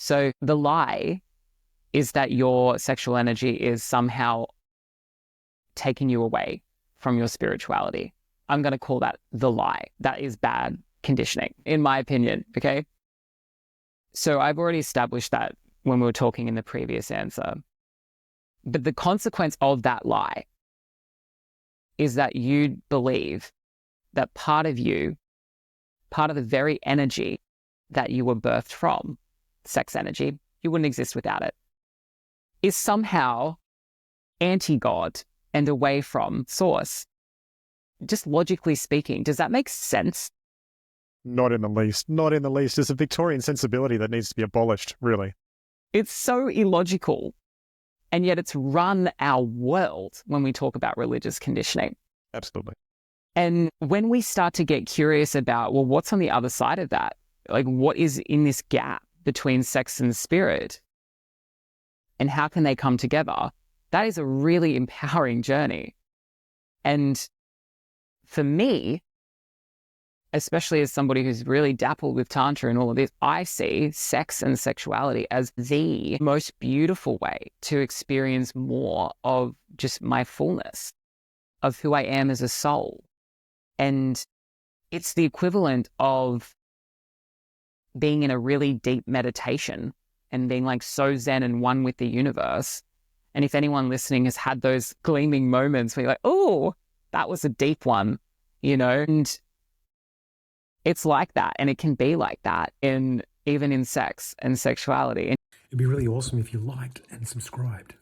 So the lie is that your sexual energy is somehow taking you away from your spirituality. I'm going to call that the lie. That is bad conditioning, in my opinion. Okay. So I've already established that when we were talking in the previous answer. But the consequence of that lie is that you believe that part of you, part of the very energy that you were birthed from, sex energy, you wouldn't exist without it, is somehow anti-God and away from source. Just logically speaking, does that make sense? Not in the least. Not in the least. There's a Victorian sensibility that needs to be abolished, really. It's so illogical. And yet it's run our world when we talk about religious conditioning. Absolutely. And when we start to get curious about, well, what's on the other side of that? Like, what is in this gap between sex and spirit? And how can they come together? That is a really empowering journey. And for me, especially as somebody who's really dappled with Tantra and all of this, I see sex and sexuality as the most beautiful way to experience more of just my fullness, of who I am as a soul. And it's the equivalent of being in a really deep meditation and being like so zen and one with the universe. And if anyone listening has had those gleaming moments where you're like, oh, that was a deep one, you know, and it's like that, and it can be like that even in sex and sexuality. It'd be really awesome if you liked and subscribed.